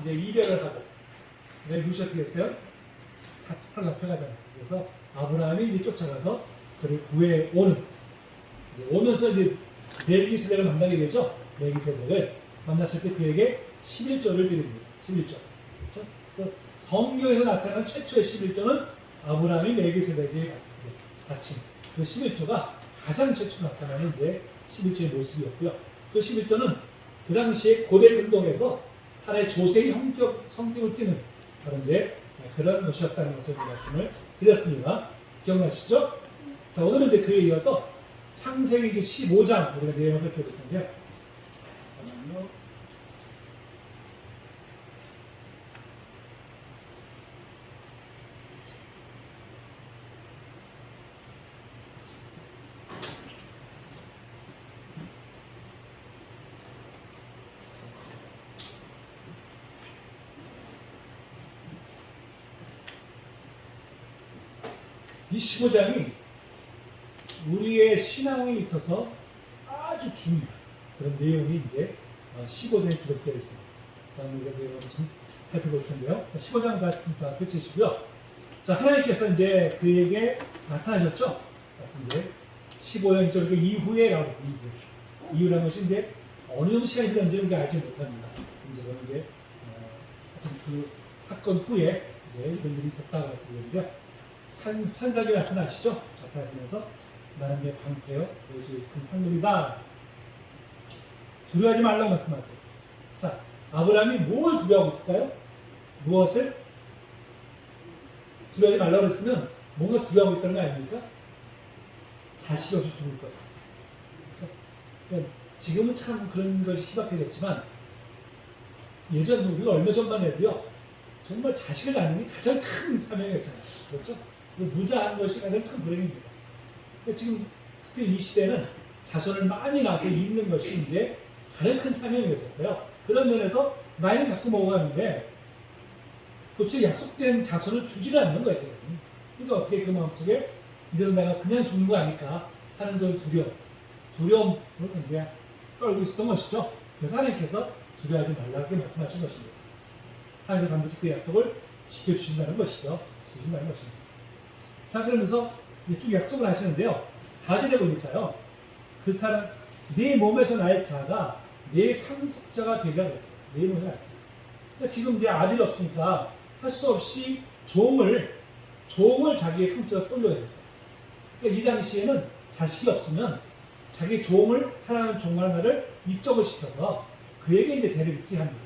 이제 이별을 하고, 왜 루시 어떻게 했어요? 사로잡혀가잖아요. 그래서 아브라함이 이제 쫓아가서 그를 구해 오는, 이제 오면서 이제 멜기세덱을 만나게 되죠. 멜기세덱을 만났을 때 그에게 11조를 드립니다. 11조. 그렇죠? 그래서 성경에서 나타난 최초의 11조는 아브라함이 멜기세덱에게 바친 그 11조가 가장 최초로 나타나는 이제 11조의 모습이었고요. 그 11조는 그 당시에 고대 근동에서 하나의 조세의 성격을 띠는 그런 이제 그런 것이었다는 것을 말씀을 드렸습니다. 기억나시죠? 자, 오늘은 이제 그에 이어서 창세기 15장 우리가 내용을 살펴볼 텐데요. 잠깐만요. 이 15장이 우리의 신앙에 있어서 아주 중요한 그런 내용이 이제 15장에 기록되어 있습니다. 자, 우리가 내용을 좀 살펴볼 텐데요. 15장 다 펼쳐주시고요. 자, 하나님께서 이제 그에게 나타나셨죠? 이제 15장 그 이후에 나오는 이후라는 것이 이제 어느 정도 시간이 흘렀는지 우리가 알지 못합니다. 이제 그 사건 후에 이제 이런 일이 있었다고 말씀드렸는데요. 환상이 나타나시죠? 나타나시면서 나는 내 방패요, 그것이 큰 상급이다. 두려워하지 말라고 말씀하세요. 자, 아브라함이 뭘 두려워하고 있을까요? 무엇을? 두려워하지 말라고 했으면 뭔가 두려워하고 있다는 거 아닙니까? 자식 없이 죽을 것을. 그렇죠? 그러니까 지금은 참 그런 것이 희박해졌지만 예전 우리가 얼마 전만 해도요, 정말 자식을 낳는 게 가장 큰 사명이었잖아요. 그렇죠? 무자한 것이 가장 큰 불행입니다. 지금 특히 이 시대는 자손을 많이 낳아서 잇는 것이 이제 가장 큰 사명이었어요. 그런 면에서 나이는 자꾸 먹어가는데 도대체 약속된 자손을 주지를 않는 거예요. 지금. 그러니까 어떻게 그 마음속에 이대로 내가 그냥 죽는 거 아닐까 하는 좀 두려움을 굉장히 떨고 있었던 것이죠. 그래서 하나님께서 두려워하지 말라고 말씀하신 것입니다. 하나님께서 반드시 그 약속을 지켜주신다는 것이죠. 지켜주신다는 것입니다. 자, 그러면서 쭉 약속을 하시는데요. 4절에 보니까요. 그 사람, 네 몸에서 날 자가 내 상속자가 되리라 그랬어요. 네 몸에서 날 자. 그러니까 지금 이제 아들이 없으니까 할 수 없이 종을 자기의 상속자가 세우려고 했어요. 그러니까 이 당시에는 자식이 없으면 자기 종을, 사랑하는 종 하나를 입적을 시켜서 그에게 이제 대를 잇게 합니다.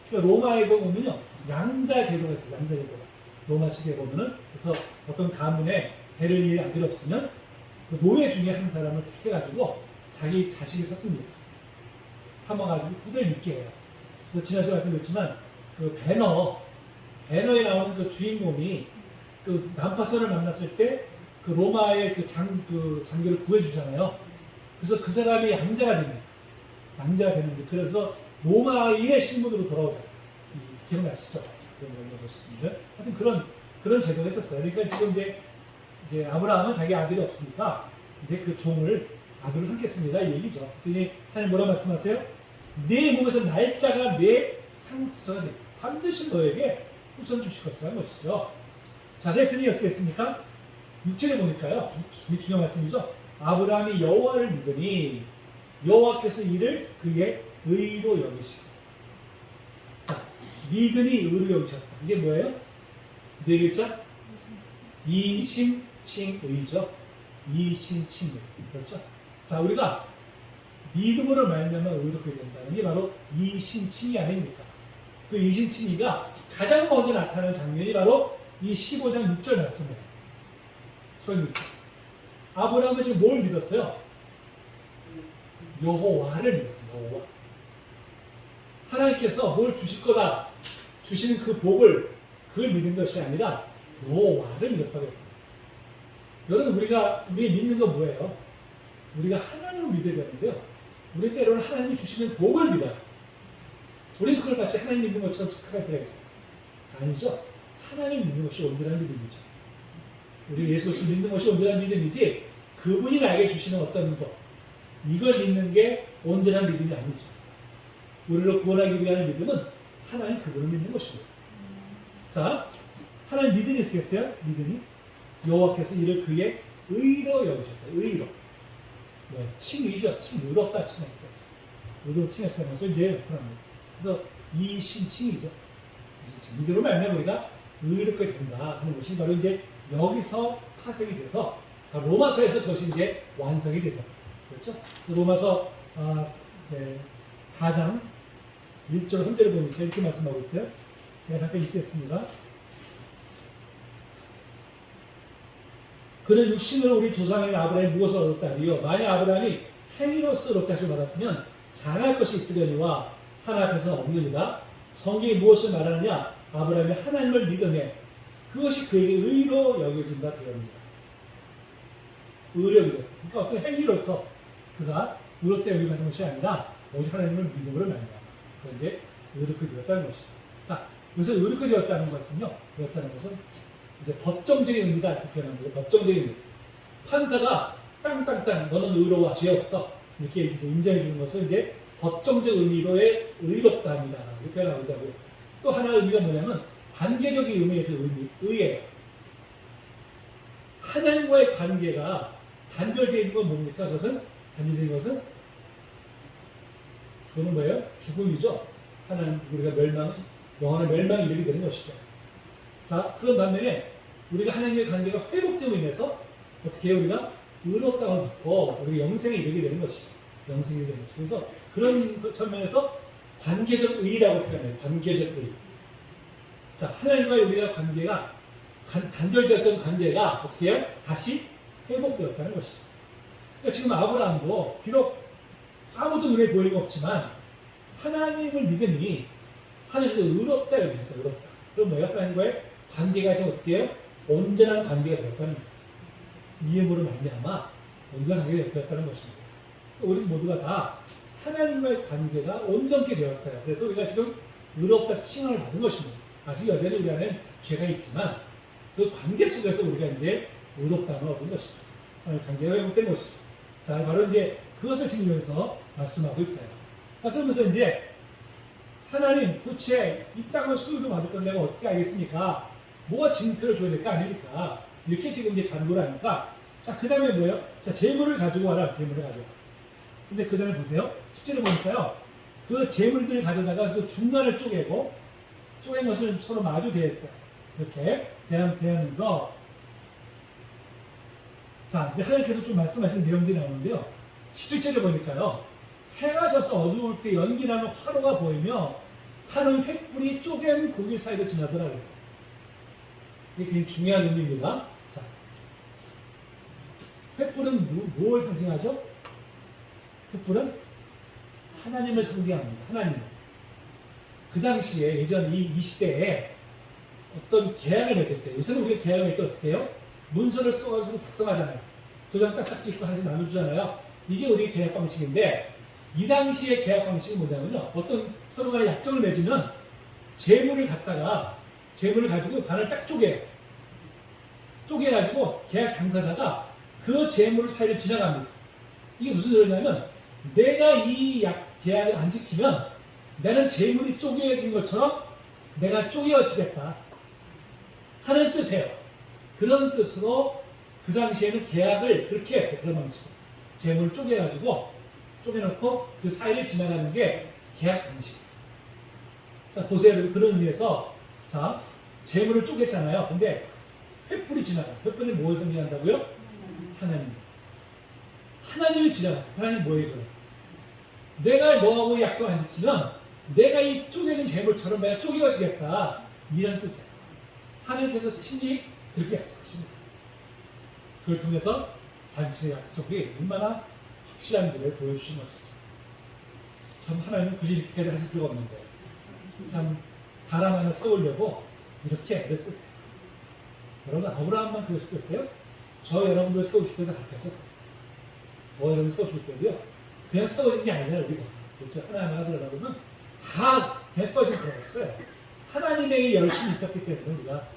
그러니까 로마에도 보면요. 양자 제도가 있어요. 양자 제도가. 로마 시대에 보면은, 그래서 어떤 가문에 대를 이을 아들이 없으면 그 노예 중에 한 사람을 택해가지고 자기 자식이 섰습니다. 삼아가지고 후대를 잇게 해요. 지난 시간에 말씀드렸지만 그 배너에 나오는 그 주인공이 그 난파선을 만났을 때 그 로마의 그 장교를 구해주잖아요. 그래서 그 사람이 양자가 됩니다. 양자가 되는데, 그래서 로마인의 신분으로 돌아오잖아요. 기억나시죠? 하여튼 그런 제도가 있었어요. 그러니까 지금 이제 아브라함은 자기 아들이 없으니까 이제 그 종을 아들을 삼겠습니다. 이 얘기죠. 그러니 하나님 뭐라 말씀하세요? 내 몸에서 날짜가 내 상속자가 돼. 반드시 너에게 후손 주실 것이라는 것이죠. 자, 그랬더니 어떻게 했습니까? 6절에 보니까요. 이 중요한 말씀이죠. 아브라함이 여호와를 믿으니 여호와께서 이를 그의 의로 여기시고. 자, 믿으니 의로 여기셨다. 이게 뭐예요? 네 글자? 이신칭의죠. 이신칭의. 그렇죠? 자, 우리가 믿음으로 말미암아 의롭게 된다는 게 바로 이신칭의 아닙니까? 그 이신칭의가 가장 먼저 나타나는 장면이 바로 이 15장 6절 말씀이에요. 6절. 아브라함은 지금 뭘 믿었어요? 여호와를 믿었어요. 여호와. 하나님께서 뭘 주실 거다, 주시는 그 복을, 그걸 믿은 것이 아니라 여호와를 믿었다고 했습니다. 여러분, 우리가 믿는 건 뭐예요? 우리가 하나님을 믿어야 되는데요. 우리 때로는 하나님이 주시는 복을 믿어요. 우리는 그걸 마치 하나님 믿는 것처럼 착각할 때가 있어요. 아니죠. 하나님 믿는 것이 온전한 믿음이죠. 우리 예수 그리스도 믿는 것이 온전한 믿음이지, 그분이 나에게 주시는 어떤 것, 이걸 믿는 게 온전한 믿음이 아니죠. 우리를 구원하기 위한 믿음은 하나님 그분을 믿는 것입니다. 자, 하나님 믿으니 어떻게 했어요? 믿으니 여호와께서 이를 그의 의로 여기셨다. 의로. 뭐, 칭의죠. 의롭다 칭했다. 의로 칭했다면서 이제 그럽니다. 그래서 이신칭이죠. 이신칭. 이대로 말하면 우리가 의롭게 된다 하는 것이 바로 이제 여기서 파생이 돼서 로마서에서 그것이 이제 완성이 되죠. 그렇죠? 로마서 4장 1절 3절을 보니까 이렇게 말씀하고 있어요. 제가 잠깐 읽겠습니다. 그는 육신으로 우리 조상인 아브라함이 무엇을 얻었다 하리요. 만약 아브라함이 행위로서 얻었다 하시고 받았으면 장할 것이 있으려니와 하나 앞에서 없느니라. 성경이 무엇을 말하느냐? 아브라함이 하나님을 믿으매 그것이 그에게 의로 여겨진다 되었습니다. 의력이죠. 그러니까 어떤 행위로서 그가 의롭다 여겨지는 것이 아니라 오직 하나님을 믿음으로 말미암아 그 이제 의롭게 되었다는 것이죠. 자, 여기서 의롭게 되었다는 것은요. 되었다는 것은 이제 법정적인 의미다 이렇게 표현하는 거예요. 법정적인 의미. 판사가 땅땅땅 너는 의로워 죄 없어 이렇게 이제 인정해 주는 것을 이제 법정적 의미로의 의롭다합니다. 이렇게 표현하고 있다고요. 또 하나의 의미가 뭐냐면 관계적인 의미에서 의예요. 하나님과의 관계가 단절되어 있는 건 뭡니까? 그것은 단절되어 있는 것은 그건 뭐예요? 죽음이죠. 하나님 우리가 영원한 멸망이 이르게 되는 것이죠. 자, 그런 반면에 우리가 하나님의 관계가 회복됨으로 인해서 어떻게 해요? 우리가 의롭다고 받고 우리가 영생에 이르게 되는 것이죠. 영생이 되는 것이죠. 그래서 그런 측면에서 관계적 의라고 표현해요. 관계적 의. 자, 하나님과의 우리가 관계가 단절되었던 관계가 어떻게 해요? 다시 회복되었다는 것이죠. 그러니까 지금 아브라함도 비록 아무도 눈에 보이는 거 없지만 하나님을 믿으니 하나님께서 의롭다 여기셨다. 의롭다. 그럼 뭐예요? 하나님과의 관계가 지금 어떻게 해요? 온전한 관계가 되었다는 거예요. 믿음으로 말미암아 온전한 관계가 되었다는 것입니다. 우리 모두가 다 하나님과의 관계가 온전케 되었어요. 그래서 우리가 지금 의롭다 칭을 받은 것입니다. 아직 여전히 우리 안에 죄가 있지만 그 관계 속에서 우리가 이제 의롭다함을 얻은 것이죠. 하나님 관계가 회복된 것이죠. 자, 바로 이제 그것을 지금 여기서 말씀하고 있어요. 자, 그러면서 이제 하나님 도대체 이 땅을 소유로 받을 건 내가 어떻게 알겠습니까? 뭐가 증표를 줘야 될까 아닙니까? 이렇게 지금 이제 간구를 하니까 자, 그 다음에 뭐예요? 자, 재물을 가지고 와라. 재물을 가지고. 근데 그 다음에 보세요. 10절에 보니까요. 그 재물들을 가져다가 그 중간을 쪼갠 것을 서로 마주 대했어요. 이렇게 대하면서 자, 이제 하나님께서 좀 말씀하시는 내용들이 나오는데요. 17절에 보니까요. 해가 져서 어두울 때 연기나는 화로가 보이며 타는 횃불이 쪼갠 고기 사이로 지나더라 그랬어요. 이게 굉장히 중요한 의미입니다. 자, 횃불은 무엇을 상징하죠? 횃불은 하나님을 상징합니다. 하나님. 그 당시에 예전 이 시대에 어떤 계약을 맺을 때, 요새는 우리가 계약을 맺을 때 어떻게 해요? 문서를 써가지고 작성하잖아요. 도장 딱딱 찍고 하나씩 나눠주잖아요. 이게 우리의 계약 방식인데, 이 당시의 계약 방식이 뭐냐면요. 어떤 서로 간에 약정을 맺으면 재물을 가지고 반을 딱 쪼개가지고 계약 당사자가 그 재물 사이를 지나갑니다. 이게 무슨 소리냐면 내가 이 계약을 안 지키면 나는 재물이 쪼개진 것처럼 내가 쪼개어지겠다 하는 뜻이에요. 그런 뜻으로 그 당시에는 계약을 그렇게 했어요. 그런 방식으로. 재물을 쪼개놓고 그 사이를 지나가는 게 계약 방식. 자, 보세요. 그런 의미에서 자, 재물을 쪼갰잖아요. 근데 횃불이 지나가요. 횃불이 뭘 상징한다고요? 하나님. 하나님이 지나갔어요. 하나님 뭐예요? 그럼? 내가 너하고 약속 안 지키면 내가 이 쪼개진 재물처럼 내가 쪼개어지겠다. 이런 뜻이에요. 하나님께서 친히 그렇게 약속하십니다. 그걸 통해서 당신의 약속이 얼마나 확실한지를 보여주신 것이죠. 참 하나님은 굳이 이렇게까지 하실 필요가 없는데 참 사람 하나 세우려고 이렇게 애를 쓰세요. 여러분 아브라함만 그러셨겠어요? 저 여러분들 세우실 때도 그렇게 하셨어요. 저 여러분 세우실 때도요. 그냥 세워진 게 아니잖아요. 우리가 그렇죠? 하나하나 하더라도 보면 다 그냥 세워진 거 없어요. 하나님의 열심이 있었기 때문에 우리가 다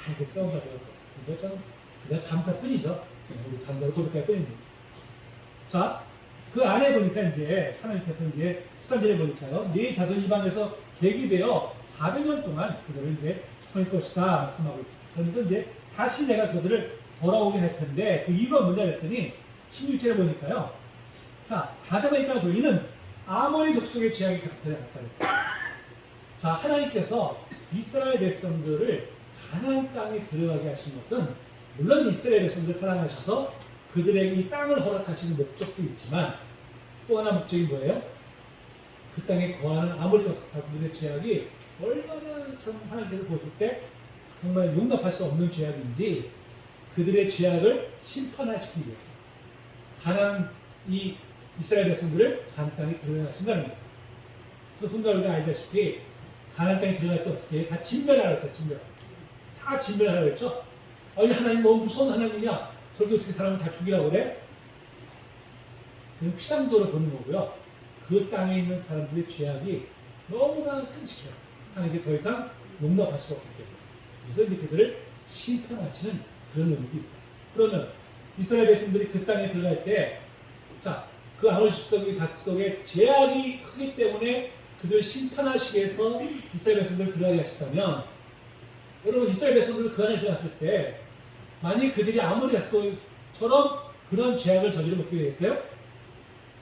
이렇게 세워가 되었어요. 이거 참 그냥 감사뿐이죠. 우리 감사를 고백할 뿐입니다. 자, 그 안에 보니까 이제 하나님께서 이제 13절에 보니까요. 네 자손 이방에서 계기 되어 400년 동안 그들을 이제 설 것이다 말씀하고 있습니다. 그러면서 이제 다시 내가 그들을 돌아오게 할 텐데 그 이유가 뭐냐 했더니 16절에 보니까요. 자, 4대만 있다가 이는 아모리 족속의 죄악이 격세에 갔다 그랬어요. 자, 하나님께서 이스라엘 백성들을 가나안 땅에 들어가게 하신 것은 물론 이스라엘 백성들을 사랑하셔서 그들에게 이 땅을 허락하시는 목적도 있지만 또 하나 목적이 뭐예요? 그 땅에 거하는 아모리 자손들의 죄악이 얼마나 참 하나님께서 보실 때 정말 용납할 수 없는 죄악인지 그들의 죄악을 심판하시기 위해서 가나안 이 이스라엘 백성들을 가나안 땅에 들어가신다는 거예요. 그래서 혼자 우리가 알다시피 가나안 땅에 들어갈 때 어떻게 해? 다 진멸하라고 했죠. 진멸. 다 진멸하라고 했죠. 아니 하나님 너무 무서운 하나님이야. 저렇게 어떻게 사람을 다 죽이라고 그래? 그건 피상적으로 보는 거고요. 그 땅에 있는 사람들의 죄악이 너무나 끔찍해요. 하나님께 더 이상 용납할 수가 없기 때문에. 그래서 이제 그들을 심판하시는 그런 의미도 있어요. 그러면 이스라엘 백성들이 그 땅에 들어갈 때, 자, 그 아모리 족속의 자식 속에 죄악이 크기 때문에 그들을 심판하시기 위해서 이스라엘 백성들을 들어가게 하셨다면, 여러분 이스라엘 백성들을 그 안에 들어갔을 때, 만약 그들이 아모리 자식처럼 그런 죄악을 저지르면 어떻게 되겠어요?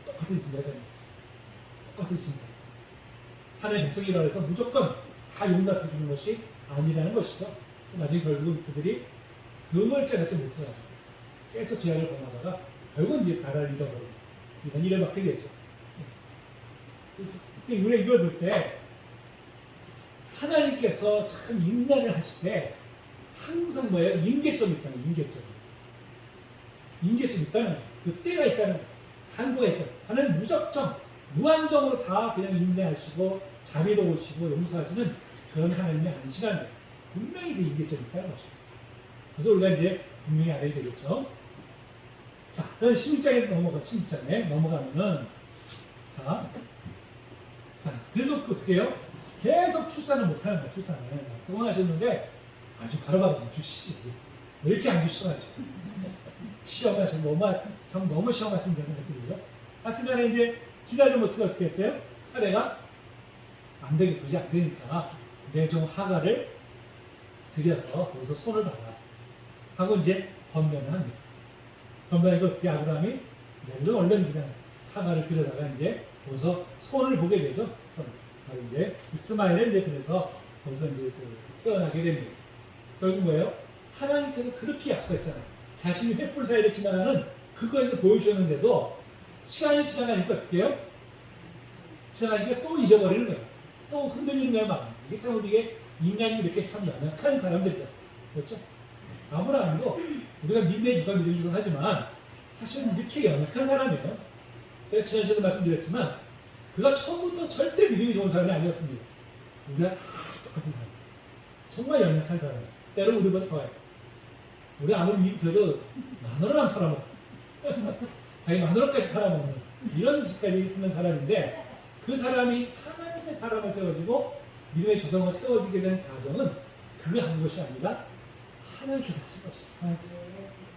똑같은 신세가 됩니다. 똑같은 신세. 하나님의 백성이라고 해서 무조건 다 용납해 주는 것이 아니라는 것이죠. 나중에 결국은 그들이 그걸 깨닫지 못해가지고 계속 죄악을 범하다가 결국은 이제 나라를 잃어버리고 이런 일을 맡게 되죠. 그래서 우리가 이걸 볼 때 하나님께서 참 인간을 하실 때 항상 뭐예요? 임계점이 있다는 거예요. 임계점이 있다는 거예요. 그 때가 있다는 거예요. 한도가 있다는 거예요. 하나님 무작정 무한정으로 다 그냥 인내하시고 자비로우시고 용서하시는 그런 하나님이 아니시라는 거예요. 분명히 그 임계점이 있다는 것이죠. 그래서 우리가 이제 분명히 알아야 되겠죠. 자, 그럼 16장에 넘어가면은 자, 그래도 어떻게 해요? 계속 출산을 못하는 거야, 출산을. 성공하셨는데 아주 바로바로 안 주시지. 왜 이렇게 안 주셔가지고. 시험하신 너무 시험하신 분들 같거든요. 하여튼간에 이제 기다리면 어떻게 했어요? 사례가 안 되니까 내 좀 하가를 들여서 거기서 손을 봐라 하고 이제 번면을 합니다. 번면이고 어떻게 아브라함이 내가 얼른 그냥 하가를 들여다가 이제 거기서 손을 보게 되죠. 손. 바로 이제 이스마엘을 이제 그래서 거기서 이제 태어나게 됩니다. 결국 뭐예요? 하나님께서 그렇게 약속했잖아요. 자신이 횃불 사이를 지나가는 그거에서 보여주셨는데도 시간이 지나가니까 어떻게 해요? 지나가니까 또 잊어버리는 거예요. 또 흔들리는 거예요, 마음. 이게 참 우리게 인간이 이렇게 참 연약한 사람들이죠. 그렇죠? 아브라함도 우리가 믿음의 주가 믿음의 주가 하지만 사실은 이렇게 연약한 사람이에요. 제가 지난 시간에 말씀드렸지만 그가 처음부터 절대 믿음이 좋은 사람이 아니었습니다. 우리가 다 똑같은 사람. 정말 연약한 사람. 때로 우리보다 더해요. 우리 아무리 위급해도 10,000원 안 팔아먹어. 자기 10,000원까지 팔아먹는 이런 짓까지 하는 사람인데 그 사람이 하나님의 사람을 세워지고 믿음의 조성을 세워지게 된 과정은 그가 한 것이 아니라 하나님께서 하신 것이에요.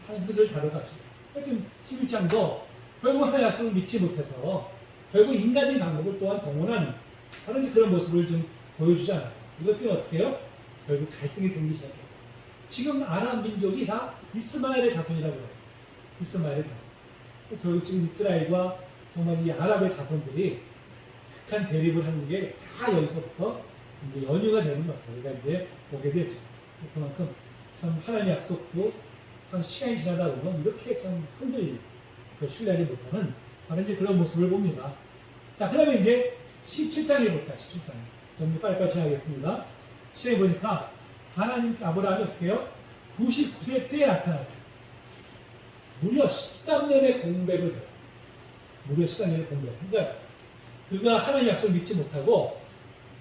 하나님께서 그를 다뤄가시고 지금 11장도 결국 하나님의 말씀을 믿지 못해서 결국 인간의 방법을 또한 동원하는 다른 그런 모습을 좀 보여주잖아요. 이것 때문에 어떻게 해요? 결국 갈등이 생기기 시작해요. 지금 아람 민족이 다 이스마엘의 자손이라고 해요. 이스마엘의 자손. 결국 지금 이스라엘과 정말 이 아랍의 자손들이 극한 대립을 하는 게 다 여기서부터 이제 연유가 되는 것을 우리가 이제 보게 되죠. 그만큼 참 하나님의 약속도 참 시간이 지나다 보면 이렇게 참 흔들리고 신뢰하지 못하는 바로 이제 그런 모습을 봅니다. 자, 그러면 이제 17장에 볼까요? 17장. 좀 빨리빨리 진행하겠습니다. 시장에 보니까 하나님 아브라함이 어떻게 해요? 99세 때에 나타났어요. 무려 13년의 공백을 들어요. 무려 13년의 공백. 그러니까 그가 하나님 약속을 믿지 못하고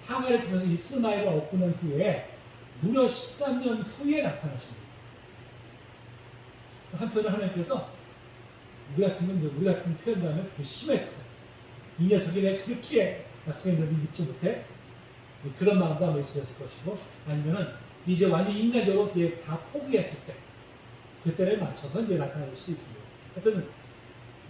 하가를 통해서 이스마엘을 얻고 난 후에 무려 13년 후에 나타나십니다. 한편으로 하나님께서 우리 같은 표현도 하면 괘씸했을 것 같아요. 이 녀석이 내가 그렇게 약속했는데 믿지 못해? 그런 마음도 아마 있었을 것이고 아니면은 이제 완전히 인간적으로 이제 다 포기했을 때 그때를 맞춰서 이제 나타날 수도 있습니다. 하여튼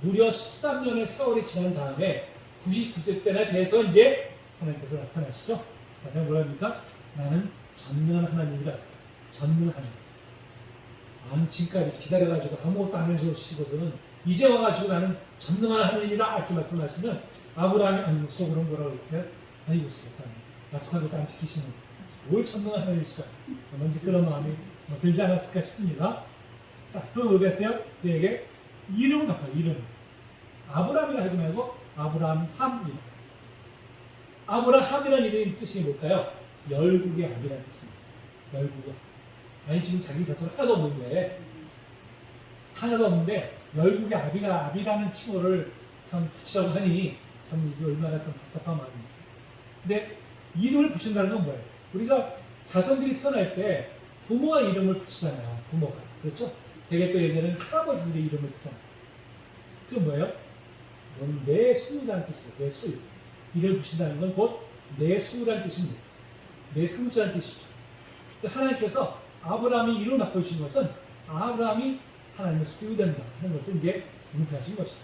무려 13년의 세월이 지난 다음에 99세 때나 돼서 이제 하나님께서 나타나시죠. 다시 한번 뭐랍니까? 나는 전능한 하나님이라 했어요. 전능한 하나님. 아니 지금까지 기다려가지고 아무것도 안 해주시고서는 이제 와가지고 나는 전능한 하나님이라 이렇게 말씀하시면 아브라함이 아니 속으로 뭐라고 그랬어요? 아이고 세상에 약속한 것도 안 지키시면서 뭘 전능한 하나님이시라 뭔지 그런 마음이 들지 않았을까 싶습니다. 자 그럼 모르겠어요? 그에게 이름을 바꿔요. 이름. 아브라함이라 하지 말고 아브라함. 아브라함이라는 이름의 뜻이 뭘까요? 열국의 아비라는 뜻입니다. 열국의. 아니 지금 자기 자손 하나도 없는데 열국의 아비라는 칭호를 참 붙이라고 하니 참 이게 얼마나 좀 답답한 마음입니다. 근데 이름을 붙인다는 건 뭐예요? 우리가 자손들이 태어날 때 부모가 이름을 붙이잖아요. 부모가. 그렇죠? 되게 또 얘네는 할아버지들의 이름을 붙잖아요. 그건 뭐예요? 그건 내 소유라는 뜻이에요. 내 소유. 이를 붙인다는 건 곧 내 소유라는 뜻입니다. 내 상주라는 뜻이죠. 하나님께서 아브라함이 이름을 바꿔주신 것은 아브라함이 하나님의 소유된다 하는 것을 이제 공표하신 것이죠.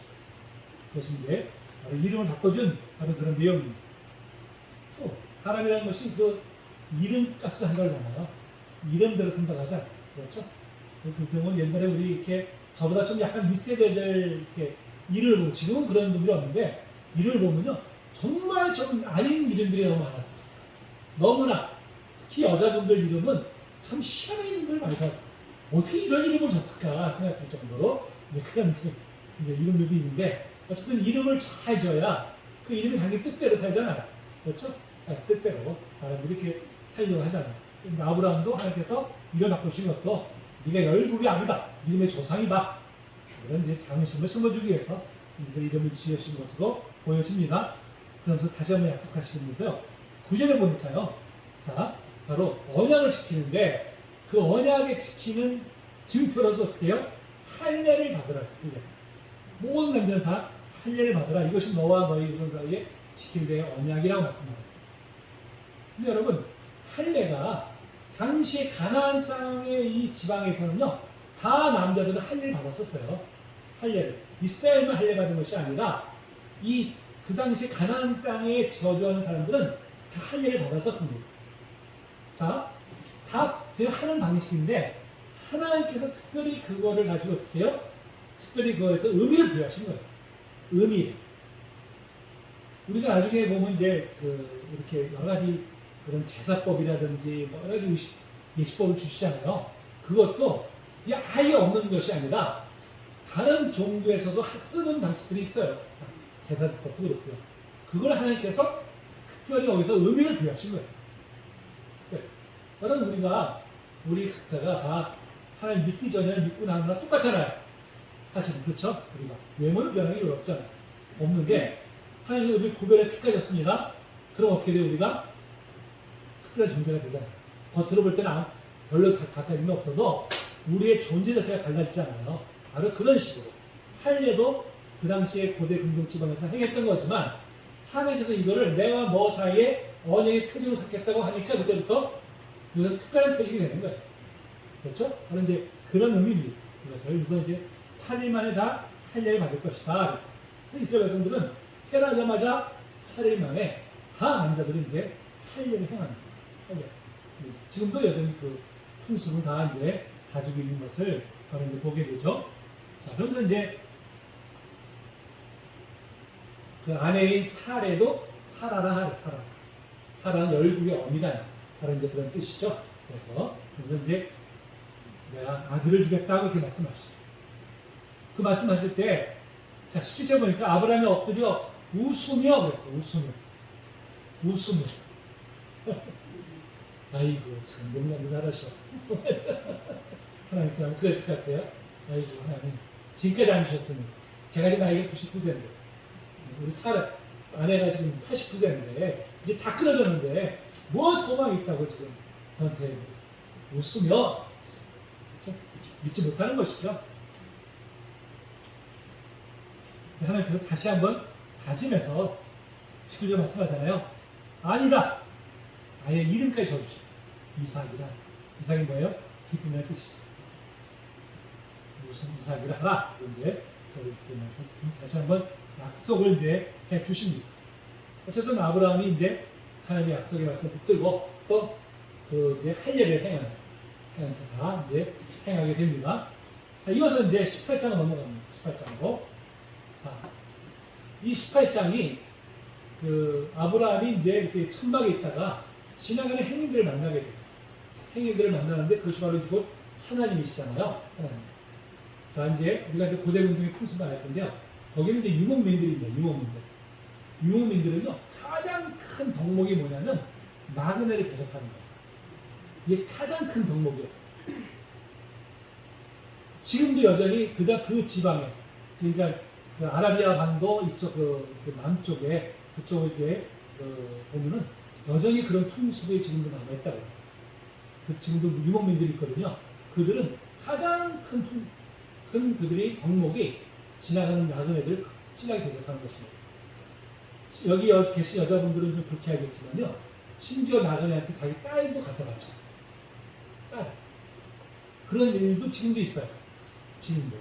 그것이 이제 바로 이름을 바꿔준 바로 그런 내용입니다. 또 사람이라는 것이 그 이름값을 한다고 하나요? 이름대로 산다고 하잖아요. 그렇죠? 그 경우는 옛날에 우리 이렇게 저보다 좀 약간 윗세대들 이렇게 이름을 보고 지금은 그런 분들이 없는데 이름을 보면요 정말 좀 아닌 이름들이 너무 많았어요. 너무나 특히 여자분들 이름은 참 희한한 이름들 많이 봤어요. 어떻게 이런 이름을 줬을까 생각할 정도로 이제 그런 이제 이름들도 있는데 어쨌든 이름을 잘 줘야 그 이름이 당연히 뜻대로 살잖아요. 그렇죠? 뜻대로 사람들이 이렇게 살려고 하잖아요. 아브라함도 하나님께서 이름 바꾸신 것도 네가 열국의 아비다. 이름의 조상이다. 이런 이제 자긍심을 심어주기 위해서 이름을 지으신 것으로 보여집니다. 그러면서 다시 한번 약속하시면서요. 9절에 보니까요. 자, 바로 언약을 지키는데 그 언약에 지키는 증표로서 어떻게 해요? 할례를 받으라 했어요. 모든 남자는 다 할례를 받으라. 이것이 너와 너희 그 사이에 지킬 때의 언약이라고 말씀하셨어요. 근데 여러분, 할례가 당시 가나안 땅의 이 지방에서는요, 다 남자들은 할례를 받았었어요. 할례를. 이스라엘만 할례 받은 것이 아니라 그 당시 가나안 땅에 거주하는 사람들은 다 할례를 받았었습니다. 자, 다 그냥 하는 방식인데 하나님께서 특별히 그거를 가지고 어떻게 해요? 특별히 그거에서 의미를 부여하신 거예요. 의미. 우리가 나중에 보면 이제 이렇게 여러 가지 그런 제사법이라든지 뭐 여러 가지 예시법을 주시잖아요. 그것도 아예 없는 것이 아니라 다른 종교에서도 쓰는 방식들이 있어요. 제사법도 그렇고요. 그걸 하나님께서 특별히 여기서 의미를 부여하신 거예요. 여러분 우리 각자가 다 하나님 믿기 전에 믿고 나면 똑같잖아요. 사실은 그렇죠? 우리가 외모는 변하기 어렵잖아요. 없는데 하나님이 우리 구별에 택하셨습니다. 그럼 어떻게 돼요? 우리가 특별한 존재가 되잖아요. 겉으로 볼 때는 별로 가까이는 없어도 우리의 존재 자체가 달라지잖아요. 바로 그런 식으로 할례도 그 당시에 고대 근동 지방에서 행했던 거지만 하나님께서 이거를 내와 너 사이에 언약의 표징을 삼겠다고 하니까 그때부터 이것은 특별한 표징이 되는 거예요. 그렇죠? 바로 이제 그런 의미입니다. 그래서 우선 이제 8일 만에 다 할례를 받을 것이다. 이스라엘 백성들은 태어나자마자 8일 만에 다 남자들이 이제 할례를 행합니다. 할례. 지금도 여전히 그 풍습을 다 이제 가지고 있는 것을 바로 이제 보게 되죠. 자, 그러면서 이제 그 아내인 사례도 살아라 하래, 살아라. 살아는 열국의 어미다. 바로 이제 그런 뜻이죠. 그래서 이제 내가 아들을 주겠다고 이렇게 말씀하시죠. 그 말씀하실 때, 자, 17절 보니까 아브라함이 엎드려 웃으며 그랬어요. 웃으며. 아이고, 참, 너무나도 잘하셔. 하나님께 하면 그랬을 것 같아요. 아이고, 하나님. 지금까지 안 주셨으면서. 제가 지금 나이가 99세인데. 우리 아내가 지금 89세인데, 이제 다 끊어졌는데, 뭐 소망이 있다고 지금 저한테 웃으며, 믿지 못하는 것이죠. 하나님께서 다시 한번 다짐해서 19절 말씀하잖아요. 아니다. 아예 이름까지 줘주시오. 이삭이라. 이삭이 뭐예요? 기쁨이라는 뜻이죠. 무슨 이삭이라 하라. 이제 다시 한번 약속을 이제 해 주십니다. 어쨌든 아브라함이 이제 하나님의 약속의 말씀을 붙들고 또 그 이제 할례를 행하는 다 이제 행하게 됩니다. 자, 이어서 이제 18장으로 넘어갑니다. 18장으로. 자, 이 18장이 그 아브라함이 이제 이렇게 천막에 있다가 지나가는 행인들을 만나게 돼요. 행인들을 만나는데 그것이 바로 곧 하나님이시잖아요. 하나님. 자, 이제 우리가 이제 고대 문명의 풍수가 알 텐데요. 거기는 이제 유목민들입니다. 유목민들. 유목민들은요, 가장 큰 덕목이 뭐냐면 나그네를 대접하는 거예요. 이게 가장 큰 덕목이었어요. 지금도 여전히 그 지방에, 그러니까 그 아라비아 반도 이쪽 그 남쪽에 그쪽을 이렇게 보면은 여전히 그런 풍습이 지금도 남아있다고 해요. 지금도 유목민들이 있거든요. 그들은 가장 큰 그들이 덕목이 지나가는 나그네들 신나게 대접하는 것입니다. 여기 계신 여자분들은 좀 불쾌하겠지만요. 심지어 나그네한테 자기 딸도 갖다 바쳐. 딸. 그런 일도 지금도 있어요. 지금도.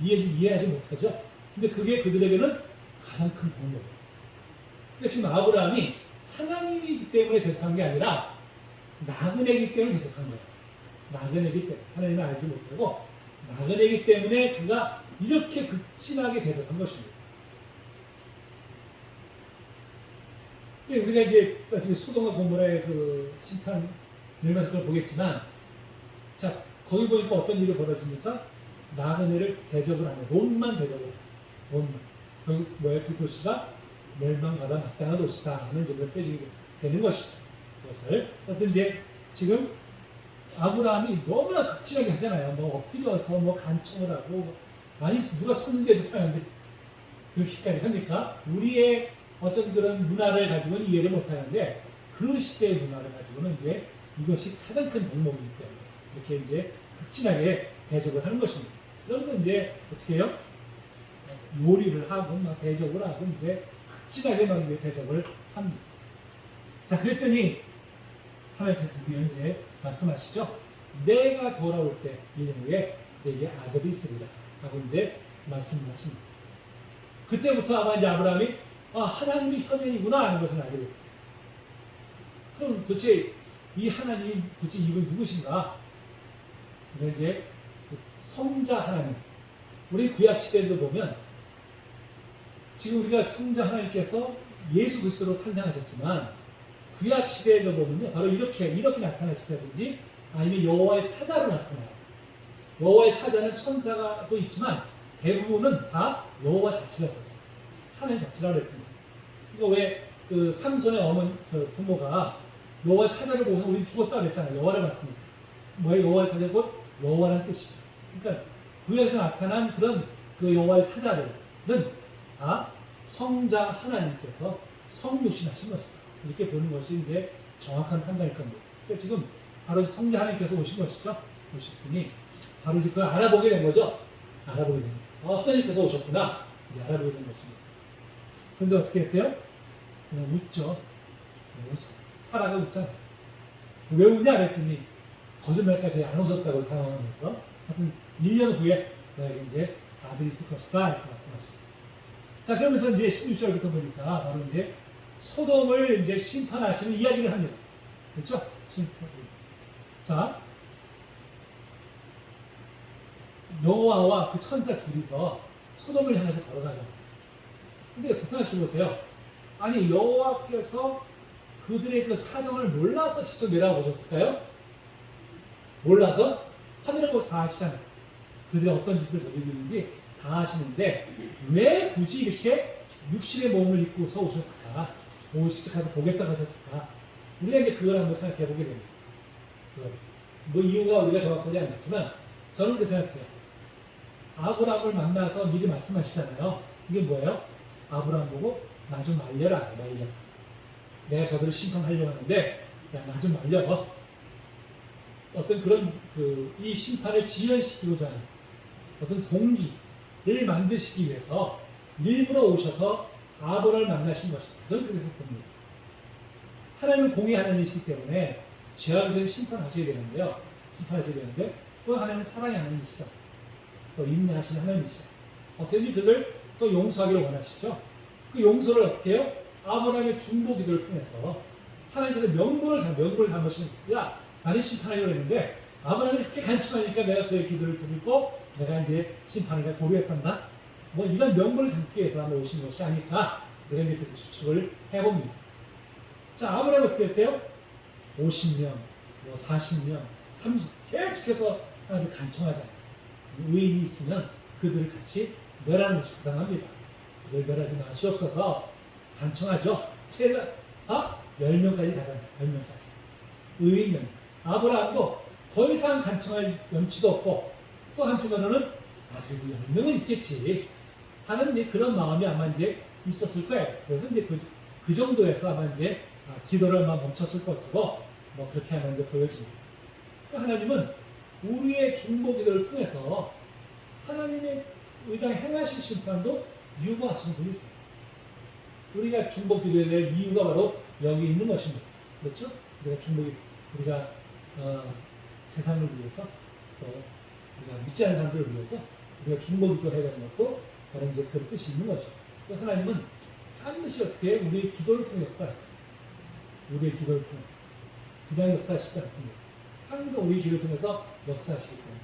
이해하지 못하죠. 근데 그게 그들에게는 가장 큰 덕목이에요. 그러니까 지금 아브라함이 하나님이기 때문에 대접한 게 아니라 나그네이기 때문에 대접한 거예요. 나그네이기 때문에. 하나님을 알지 못하고 나그네이기 때문에 그가 이렇게 극진하게 대접한 것입니다. 우리가 이제 소돔과 고모라의 그 심판 멸망 그걸 보겠지만, 자, 거기 보니까 어떤 일이 벌어집니까? 나그네를 대접을 안 해. 롯만 대접을 해. 롯만. 결국 뭐야? 그 도시가 멸망받아 마땅한 도시다 하는 점을 빼지게 되는 것이죠. 그것을. 어떤 이제 지금 아브라함이 너무나 극진하게 하잖아요. 뭐 엎드려서 뭐 간청을 하고, 아니 누가 손을 대접하는데 그렇게까지 합니까? 우리의 어떤 그런 문화를 가지고는 이해를 못하는데 그 시대의 문화를 가지고는 이제 이것이 가장 큰 덕목이기 때문에 이렇게 이제 극진하게 대접을 하는 것입니다. 그러면서 이제 어떻게 해요? 요리를 하고 막 대접을 하고 이제 극진하게 막 이제 대접을 합니다. 자, 그랬더니 하나님께서 드디어 이제 말씀하시죠. 내가 돌아올 때 1년 후에 내게 아들이 있으리라 하고 이제 말씀을 하십니다. 그때부터 아마 이제 아브라함이 하나님이 현현이구나 하는 것을 알게 됐어요. 그럼 도대체 이 하나님이 도대체 이분 누구신가? 이제 성자 하나님. 우리 구약 시대에도 보면 지금 우리가 성자 하나님께서 예수 그리스도로 탄생하셨지만 구약 시대에도 보면요, 바로 이렇게 나타나시다든지 아니면 여호와의 사자로 나타나요. 여호와의 사자는 천사가 또 있지만 대부분은 다 여호와 자체가 썼어요. 하나님 자체라고 했습니다. 그러니까 왜 그 삼손의 부모가 여호와의 사자를 보고서 우리 죽었다 그랬잖아요. 여호와를 봤으니까. 뭐예요? 여호와의 사자 곧 여호와라는 뜻이죠. 그러니까 구약에서 나타난 그런 그 여호와의 사자들은 다 성자 하나님께서 성육신하신 것이다. 이렇게 보는 것이 이제 정확한 판단일 겁니다. 그러니까 지금 바로 성자 하나님께서 오신 것이죠. 오신 분이 바로 이제 그걸 알아보게 된 거죠. 알아보게 된 거예요. 하나님께서 오셨구나. 이제 알아보게 된 것입니다. 그런데 어떻게 했어요? 그냥 웃죠. 사라가 웃잖아요. 왜 웃냐 그랬더니 거짓말까지 안 웃었다고 당황하면서 하여튼 1년 후에 너에게 이제 아들이 있을 것이다 이렇게 말씀하시죠. 자, 그러면서 이제 16절부터 보니까 바로 이제 소돔을 이제 심판하시는 이야기를 합니다. 그렇죠? 자, 여호와와 그 천사 둘이서 소돔을 향해서 걸어가죠. 근데 생각해 보세요. 아니 여호와께서 그들의 그 사정을 몰라서 직접 내려와 보셨을까요? 몰라서? 하늘을 보고 다 아시잖아요. 그들이 어떤 짓을 저지르고 있는지 다 아시는데 왜 굳이 이렇게 육신의 몸을 입고서 오셨을까? 직접 가서 보겠다고 하셨을까? 우리가 이제 그걸 한번 생각해 보게 됩니다. 뭐 이유가 우리가 정확하지 않겠지만 저는 그렇게 생각해요. 아브라함을 만나서 미리 말씀하시잖아요. 이게 뭐예요? 아브라함 보고 나 좀 말려라. 말려. 내가 저들을 심판하려고 하는데 나 좀 말려. 어떤 그런 이 심판을 지연시키고자 하는 어떤 동기를 만드시기 위해서 일부러 오셔서 아브라함을 만나신 것이다. 저는 그렇게 생각합니다. 하나님은 공의 하나님이시기 때문에 죄악에 대해서 심판하셔야 되는데요. 심판하셔야 되는데 또 하나님은 사랑의 하나님이시죠. 또 인내하시는 하나님이시죠. 어서니 그를 또 용서하기를 원하시죠. 그 용서를 어떻게 해요? 아브라함의 중보 기도를 통해서 하나님께서 명분을 잘못신 야 나는 심판하려고 했는데 아브라함이 그렇게 간청하니까 내가 그의 기도를 듣고 내가 이제 심판을 고려했단다. 뭐 이런 명분을 삼기 위해서 아마 오신 것이 아닐까 내가 이제 그렇게 추측을 해봅니다. 자 아브라함이 어떻게 했어요? 50년, 뭐 40년, 30 계속해서 하나님 간청하자. 의인이 있으면 그들을 같이 멸하는 것이 부당합니다. 그들 멸하지 마시옵소서 간청하죠. 최대한 10명까지 가잖아요. 10명까지. 의인은 아브라함도 더 이상 간청할 염치도 없고 또 한편으로는 그래도 10명은 있겠지 하는 이제 그런 마음이 아마 이제 있었을 거예요. 그래서 이제 그 정도에서 아마 이제 기도를 아마 멈췄을 것이고 뭐 그렇게 하면 이제 보여집니다. 그러니까 하나님은 우리의 중보 기도를 통해서 하나님의 의당 행하실 심판도 유보하시는 분이세요. 우리가 중보 기도에 대한 이유가 바로 여기 있는 것입니다. 그렇죠? 우리가 세상을 위해서 또 우리가 믿지 않는 사람들을 위해서 우리가 중보 기도해야 되는 것도 바로 이제 그 뜻이 있는 거죠. 하나님은 반드시 어떻게 우리의 기도를 통해 역사하세요. 우리의 기도를 통해서 그냥 역사하시지 않습니다. 항상 우리의 기도를 통해서 역사하시기 때문에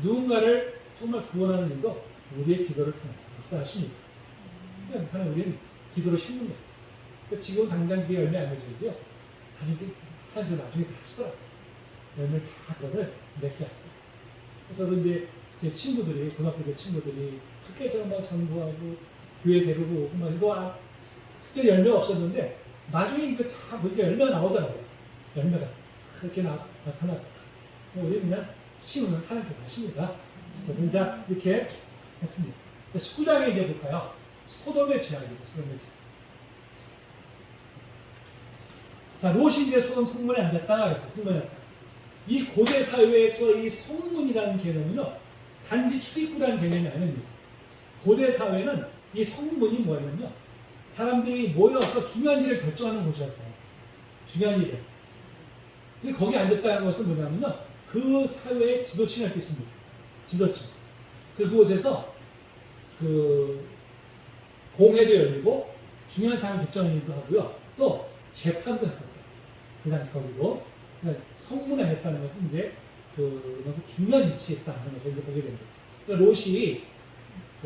누군가를 정말 구원하는 일도 우리의 기도를 통해서 역사하십니다. 그러니까 우리는 기도를 심는 거예요. 그러니까 지금 당장 그게 열매 안 맺어도요. 하나님도 나중에 다 하시더라고요. 열매를 다 그것을 맺게 하시더라고요. 저도 이제 제 친구들이 고등학교 때 친구들이 그렇게 제가 막 전부하고 교회 데리고 오고 막 해도 그때 열매가 없었는데 나중에 이거 다 보니까 열매가 나오더라고요. 열매가 그렇게 나타나고 우리 그냥 심으면 하나님께서 하십니다. 자 이렇게 했습니다. 19장에 이제 볼까요? 소돔의 죄악이죠. 소돔의 죄악. 자 롯이 이제 소돔 성문에 앉았다가 그래서 성문에 앉았다. 이 고대 사회에서 이 성문이라는 개념은요 단지 출입구라는 개념이 아닙니다. 고대 사회는 이 성문이 뭐냐면요 사람들이 모여서 중요한 일을 결정하는 곳이었어요. 중요한 일을. 거기 앉았다는 것은 뭐냐면요 그 사회의 지도층을 뜻입니다. 지도층. 그곳에서 그 공회도 열리고 중요한 사항을 결정하는 일도 하고요. 또 재판도 했었어요. 그 당시 거기도. 그러니까 성문에 했다는 것은 이제 그 중요한 위치에 있다는 것을 이제 보게 됩니다. 그러니까 롯이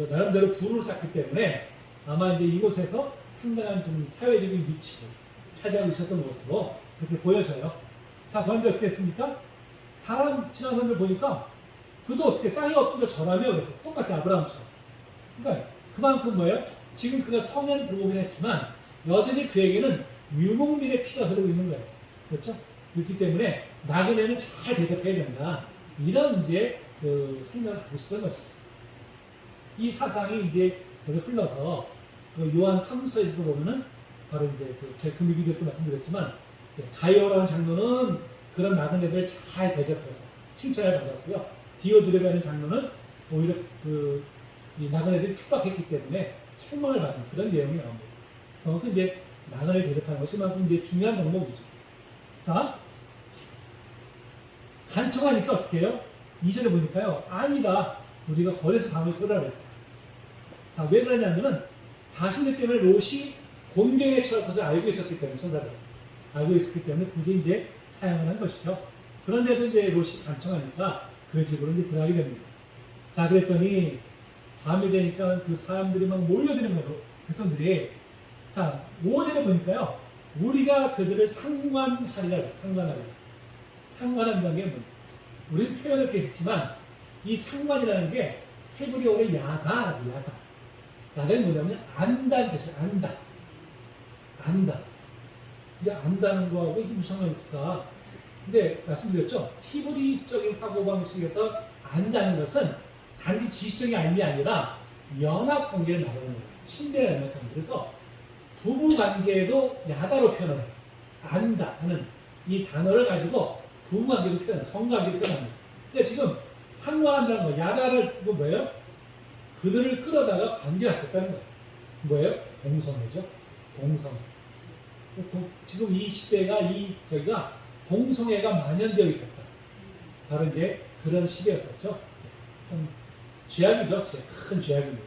나름대로 부를 쌓기 때문에 아마 이제 이곳에서 상당한 좀 사회적인 위치를 차지하고 있었던 것으로 그렇게 보여져요. 자, 그런데 어떻게 했습니까? 지나가는 보니까 그도 어떻게 땅이 엎드려 절하며 그래서 똑같아 아브라함처럼. 그러니까 그만큼 뭐예요? 지금 그가 성년을 들어오긴 했지만 여전히 그에게는 유목민의 피가 흐르고 있는 거예요. 그렇죠? 그렇기 때문에 나그네는 잘 대접해야 된다. 이런 이제 생각을 갖고 있었던 것이죠. 이 사상이 이제 흘러서 요한 3서에서도 보면은 바로 이제 제가 금요일에 또 말씀드렸지만 가이오라는 장로는 그런 나그네들을 잘 대접해서 칭찬을 받았고요. 디오드레라는 장로는 오히려 이 나그네들이 핍박했기 때문에 책망을 받는 그런 내용이 나옵니다. 그만큼 이제 나그네를 대접하는 것이 만큼 이제 중요한 덕목이죠. 자, 간청하니까 어떻게 해요? 2절에 보니까요. 아니다. 우리가 거리에서 밤을 새우라 그랬어요. 자, 왜 그러냐면은 자신들 때문에 롯이 곤경에 처할 것을 알고 있었기 때문에 선사를 알고 있었기 때문에 굳이 이제 사용을 한 것이죠. 그런데도 이제 롯이 간청하니까 그 집으로 이제 들어가게 됩니다. 자, 그랬더니 밤이 되니까 그 사람들이 막 몰려드는 거예요. 백성들이. 자, 5절에 보니까요. 우리가 그들을 상관하리라. 상관한다는 게 뭐예요? 우리는 표현을 이렇게 했지만 이 상관이라는 게 헤브리어로 야다. 야다는 뭐냐면 안다는 뜻이에요. 안다. 이게 안다는 거하고 이게 무슨 상관이 있을까? 근데 말씀드렸죠. 히브리적인 사고방식에서 안다는 것은 단지 지식적인 알미 아니라 연합관계를 말하는 거예요. 친밀한 연합관계. 그래서 부부관계에도 야다로 표현을 해요. 안다 하는 이 단어를 가지고 부부관계도 표현해요. 성관계도 표현합니다. 근데 지금 상관한다는 거, 야다를 뭐예요? 그들을 끌어다가 관계가 됐다는 거예요. 뭐예요? 동성애죠. 동성애. 지금 이 시대가 저기가 동성애가 만연되어 있었다. 바로 이제 그런 시대였었죠. 참 죄악이죠. 큰 죄악입니다.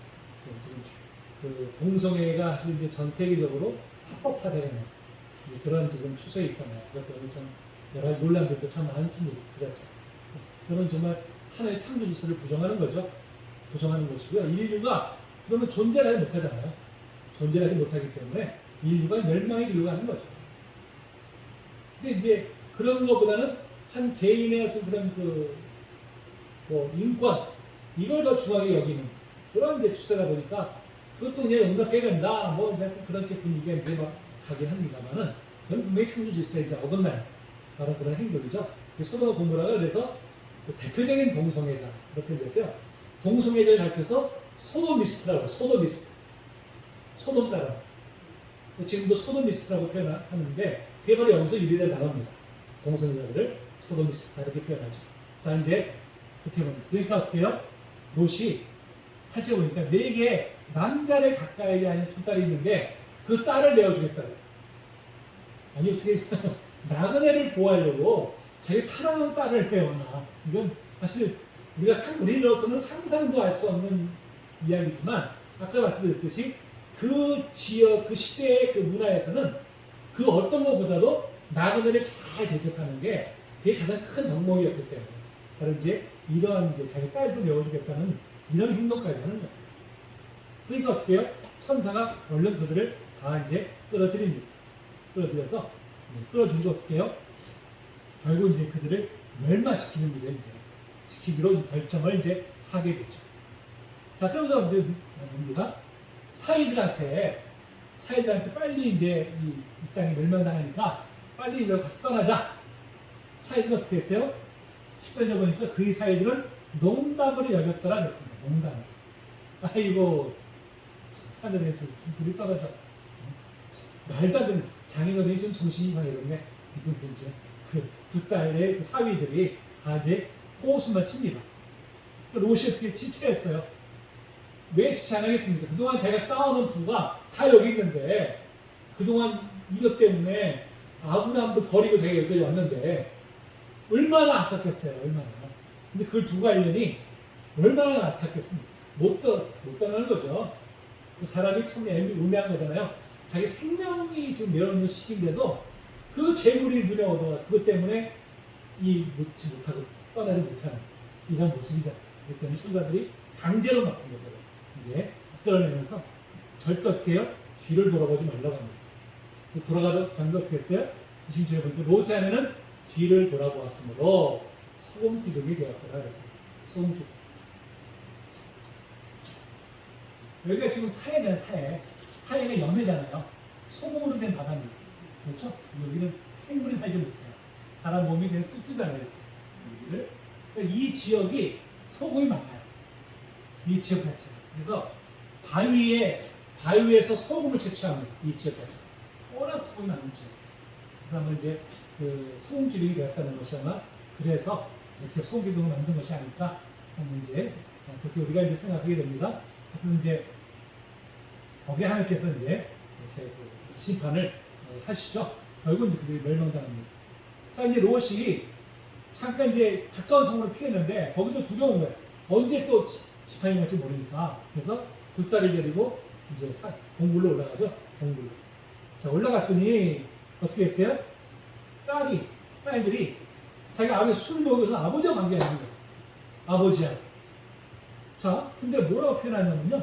지금 동성애가 사실 이제 전 세계적으로 합법화되는 그런 지금 추세 있잖아요. 그것도 참 여러 가지 논란들도 참 많습니다. 그렇죠. 그러면 정말 하나의 창조 질서를 부정하는 거죠. 부정하는 것이고요. 인류가 그러면 존재를 하지 못하잖아요. 존재를 하지 못하기 때문에 인류가 멸망에 이르는 거죠. 근데 이제 그런 것보다는 한 개인의 어떤 그런 뭐 인권 이걸 더 중요하게 여기는 그런 이제 추세다 보니까 그것도 이제 용납해야 된다. 뭐 그렇게 분위기가 이제 막 가긴 합니다만은 그건 분명히 창조 질서에 이제 어긋나요. 바로 그런 행동이죠. 소돔과 고모라가 그래서 그 대표적인 동성애자 이렇게 됐어요. 동성애자를 가르쳐서 소도미스트라고 소도미스트. 소돔 사람. 지금도 소도미스트라고 표현하는데 그게 바로 여기서 유래된 단어입니다. 동성애자들을 소도미스트다 이렇게 표현하죠. 자 이제 그렇게 보면 그러니까 어떻게 해요? 롯이 8절 보니까 내게 남자를 가까이 하는 두 딸이 있는데 그 딸을 내어주겠다. 아니 어떻게 나그네를 보호하려고 자기 사랑하는 딸을 내어놔. 이건 사실 우리로서는 상상도 할 수 없는 이야기지만 아까 말씀드렸듯이 그 지역, 그 시대의 그 문화에서는 그 어떤 것보다도 나그네를 잘 대접하는 게 그게 가장 큰 덕목이었기 때문에 바로 이제 이러한 이제 자기 딸도 내어주겠다는 이런 행동까지 하는 거예요. 그러니까 어떻게 해요? 천사가 얼른 그들을 다 이제 끌어들입니다. 끌어들여서 끌어들이고 어떻게 해요? 결국 이제 그들을 멸망시키는 일을 이제 시키기로 결정을 이제 하게 되죠. 자, 그러면서 이제 우리가 사이들한테 빨리 이제 이 땅에 멸망당하니까 빨리 이걸 같이 떠나자. 사이들은 어떻게 했어요? 10절에 보니까 그 사이들은 농담으로 여겼더라 그랬습니다. 농담. 아이고 하늘에서 무슨 불이 떨어져. 말도 안 되는 장인어른이 좀 정신이 이상해졌네. 이러면서 이제 그 두 딸의 그 사위들이 다 이제 호수만 칩니다. 롯이 어떻게 지체했어요? 왜 지체 안 하겠습니까? 그동안 자기가 쌓아놓은 부가 다 여기 있는데 그동안 이것 때문에 아브라함도 버리고 자기가 여기까지 왔는데 얼마나 안타깝겠어요. 얼마나. 근데 그 두 관련이 얼마나 안타깝겠습니까? 못 떠나는 거죠. 사람이 참 애매한 거잖아요. 자기 생명이 지금 내려오는 시기인데도 그 재물이 눈에 얻어가 그것 때문에 묻지 못하고 떠나지 못하는 이런 모습이잖아요. 그렇기 때문에 순간들이 강제로 맡긴 거예요. 이제 끌어내면서 절대 어떻게 해요? 뒤를 돌아보지 말라고 합니다. 돌아가도 방금 어떻게 했어요? 20절에 보니까 롯의 아내는 뒤를 돌아보았으므로 소금 기둥이 되었더라 그랬어요. 소금 기둥. 여기가 지금 사해는 사해가 연해잖아요. 소금으로 된 바다입니다. 그렇죠? 여기는 생물이 살지 못해요. 사람 몸이 그냥 뚝뚝잖아요. 이렇게. 그러니까 이 지역이 소금이 많아요. 이 지역 자체가. 그래서 바위에서 소금을 채취합니다. 이 지역 자체가. 워낙 소금이 많은 지역. 그래서 아마 이제 그 소금 기둥이 되었다는 것이 아마 그래서 이렇게 소금 기둥을 만든 것이 아닐까 하는 이제 그렇게 우리가 이제 생각하게 됩니다. 그래서 이제 거기에 하나님께서 이제 이렇게 심판을 하시죠. 결국 이제 그들이 멸망당합니다. 자, 이제 롯이 잠깐 이제 가까운 성으로 피했는데 거기도 두려운 거예요. 언제 또 심판이 올지 모르니까. 그래서 두 딸을 데리고 이제 동굴로 올라가죠. 동굴로. 자, 올라갔더니 어떻게 했어요? 딸들이 자기 아버지 술 먹여서 아버지와 관계하는 거예요. 아버지야. 자, 근데 뭐라고 표현하냐면요.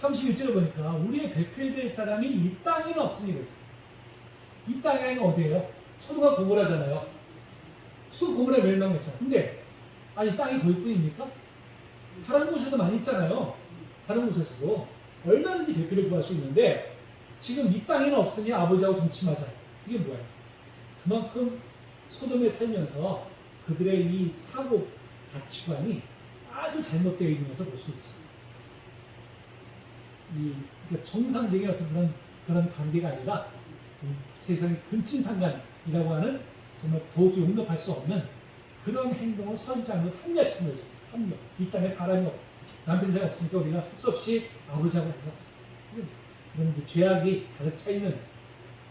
31절에 보니까 우리의 대표될 사람이 이 땅에는 없으니 그랬어요. 이 땅이 어디예요? 소돔과 고모라잖아요. 소돔 고모라 멸망했잖아요. 근데 아니 땅이 거기뿐입니까? 다른 곳에도 많이 있잖아요. 다른 곳에서도 얼마든지 대표를 구할 수 있는데 지금 이 땅에는 없으니 아버지하고 동침하자. 이게 뭐예요? 그만큼 소돔에 살면서 그들의 이 사고 가치관이 아주 잘못되어 있는 것을 볼 수 있죠. 그러니까 정상적인 어떤 그런 관계가 아니라 세상의 근친상간이라고 하는 정말 도저히 용납할 수 없는 그런 행동을 선장으로 합리화시키는 거죠. 합리화. 이 땅에 사람이 남편이 잘 없으니까 우리가 할 수 없이 아버지하고 해서 그런 이제 죄악이 가득 차 있는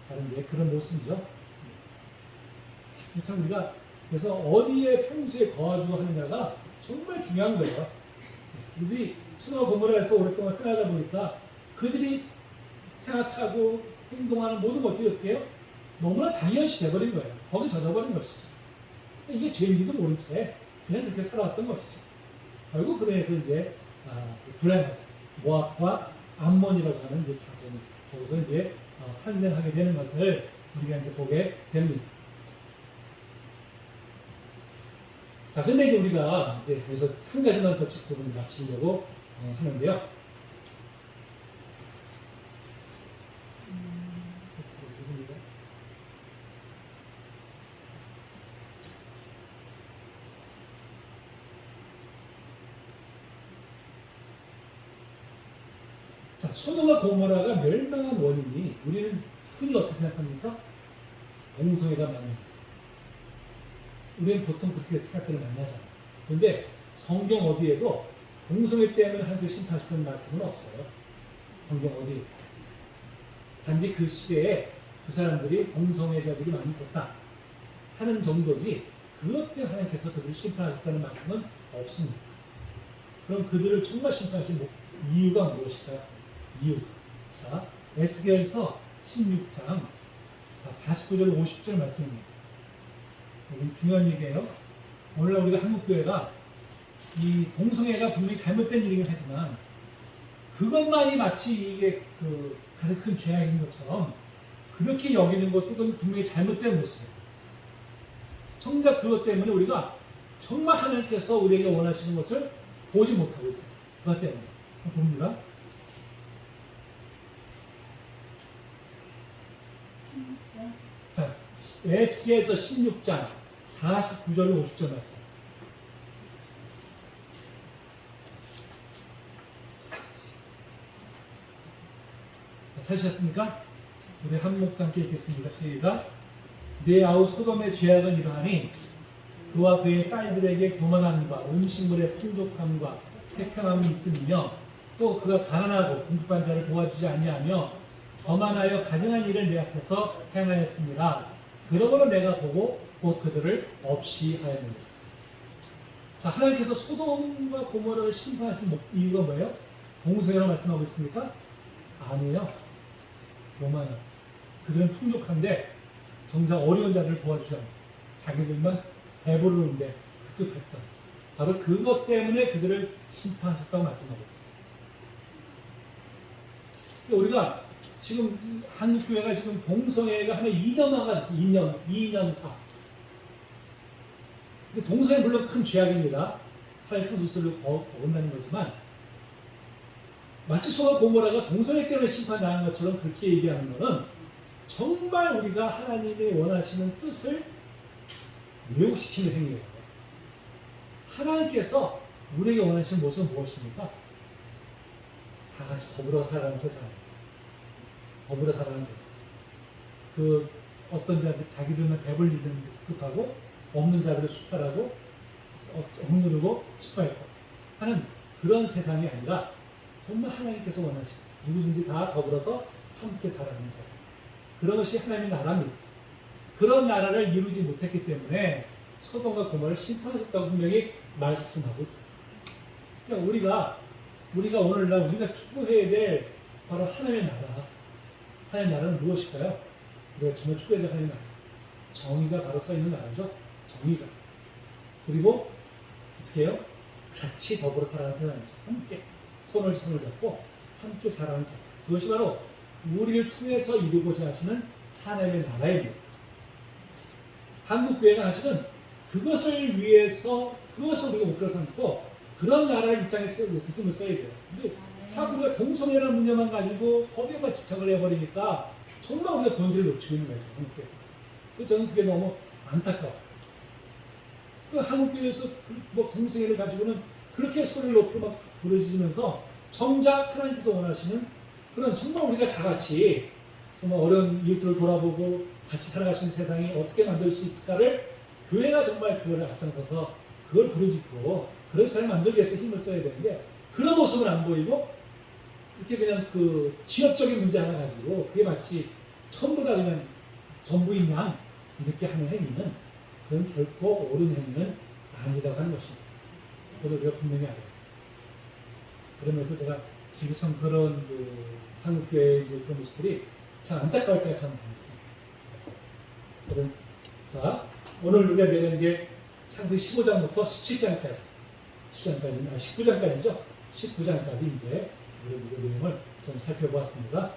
다른 이제 그런 모습이죠. 참 우리가 그래서 어디에 평소에 거주 하느냐가 정말 중요한 거예요. 우리 소돔과 고모라에서 오랫동안 생활하다 보니까 그들이 생각하고 행동하는 모든 것들이 어떻게 해요? 너무나 당연시 돼버린 거예요. 거기 젖어버린 것이죠. 이게 죄인지도 모른 채 그냥 그렇게 살아왔던 것이죠. 결국 그래서 이제 불행하다. 모압과 암몬이라고 하는 이제 자손이 거기서 이제 탄생하게 되는 것을 우리가 이제 보게 됩니다. 자, 근데 이제 우리가 이제 그래서 한 가지만 더 짚고 마치려고 하는데요. 자, 소돔과 고모라가 멸망한 원인이 우리는 흔히 어떻게 생각합니까? 동성애가 만연해서. 우리는 보통 그렇게 생각들을 많이 하잖아요. 그런데 성경 어디에도 동성애 때문에 하나님께 심판하시는 말씀은 없어요. 성경 어디에. 단지 그 시대에 그 사람들이 동성애자들이 많이 있었다 하는 정도지 그것 때문에 하나님께서 그들을 심판하셨다는 말씀은 없습니다. 그럼 그들을 정말 심판하신 이유가 무엇일까요? 이유가. 자, 에스겔서 16장 49절 50절 말씀입니다. 여기 중요한 얘기예요. 오늘날 우리가 한국교회가 이 동성애가 분명히 잘못된 일이긴 하지만 그것만이 마치 이게 그 가장 큰 죄악인 것처럼 그렇게 여기는 것도 그건 분명히 잘못된 모습이에요. 정작 그것 때문에 우리가 정말 하나님께서 우리에게 원하시는 것을 보지 못하고 있어요. 그것 때문에. 봅니다. 자, 에스겔서 16장 49절 50절 말씀. 찾으셨습니까? 우리 한 목사 함께 읽겠습니다. 시작. 내 아우 소돔의 죄악은 이러하니 그와 그의 딸들에게 교만함과 음식물의 풍족함과 태평함이 있으며 또 그가 가난하고 궁핍한 자를 도와주지 아니하며 거만하여 가증한 일을 내 앞에서 행하였습니다. 그러므로 내가 보고 곧 그들을 없이 하였느니라. 자, 하나님께서 소돔과 고모라를 심판하신 이유가 뭐예요? 동성애라고 말씀하고 있습니까? 아니에요. 교만함. 그들은 풍족한데 정작 어려운 자들을 도와주지 않고 자기들만 배부르는데 급급했던 바로 그것 때문에 그들을 심판하셨다고 말씀하고 있습니다. 우리가 지금 한국교회가 지금 동성애가 하면 2년화가 됐어요. 2년화. 동성애 물론 큰 죄악입니다. 하나님 창조주를 어긋나는 거지만 마치 소돔과 고모라가 동성애 때문에 심판당한 것처럼 그렇게 얘기하는 것은 정말 우리가 하나님의 원하시는 뜻을 왜곡시키는 행위예요. 하나님께서 우리에게 원하시는 모습은 무엇입니까? 다 같이 더불어 살아가는 세상이에요. 더불어 살아가는 세상. 그 어떤 자들 자기들만 배불리는 급하고 없는 자들을 수탈하고 억누르고 짓밟고 하는 그런 세상이 아니라 정말 하나님께서 원하시는 누구든지 다 더불어서 함께 살아가는 세상. 그런 것이 하나님의 나라입니다. 그런 나라를 이루지 못했기 때문에 소돔과 고모라를 심판하셨다고 분명히 말씀하고 있어요. 그러니까 우리가 오늘날 우리가 추구해야 될 바로 하나님의 나라. 하나님의 나라는 무엇일까요? 우리가 정말 추구해야 될 하나님의 나라. 정의가 바로 서 있는 나라죠. 정의가. 그리고 어떻게 해요? 같이 더불어 살아가는 세상이죠. 함께 손을 잡고 함께 살아가는 세상. 그것이 바로 우리를 통해서 이루고자 하시는 하나님의 나라입니다. 한국교회가 사실은 그것을 위해서 그것을 우리가 목표로 삼고 그런 나라를 이 땅에 세우기 위해서 힘을 써야 돼요. 근데 자꾸 우리가 동성애라는 문제만 가지고 거기에만 집착을 해버리니까 정말 우리가 본질을 놓치고 있는 거죠. 한국교회. 그래서 저는 그게 너무 안타까워요. 한국교회에서 동성애를 가지고는 그렇게 소리를 높여 막 부르짖으면서 정작 하나님께서 원하시는 그런 정말 우리가 다 같이 정말 어려운 이웃들을 돌아보고 같이 살아갈 수 있는 세상이 어떻게 만들 수 있을까를 교회가 정말 그걸 앞장서서 그걸 부르짖고 그런 세상을 만들기 위해서 힘을 써야 되는데 그런 모습을 안 보이고 이렇게 그냥 그 지역적인 문제 하나 가지고 그게 마치 전부 다 그냥 전부인 양 이렇게 하는 행위는 그건 결코 옳은 행위는 아니라고 하는 것입니다. 그걸 우리가 분명히 알아요. 그러면서 제가 이제 참 그런 한국교회 이제 그런 모습들이 참 안타까울 때가 참 많습니다. 자, 오늘 우리가 내는 게 창세기 15장부터 17장까지, 19장까지죠. 19장까지 이제 우리가 그 내용을 좀 살펴보았습니다.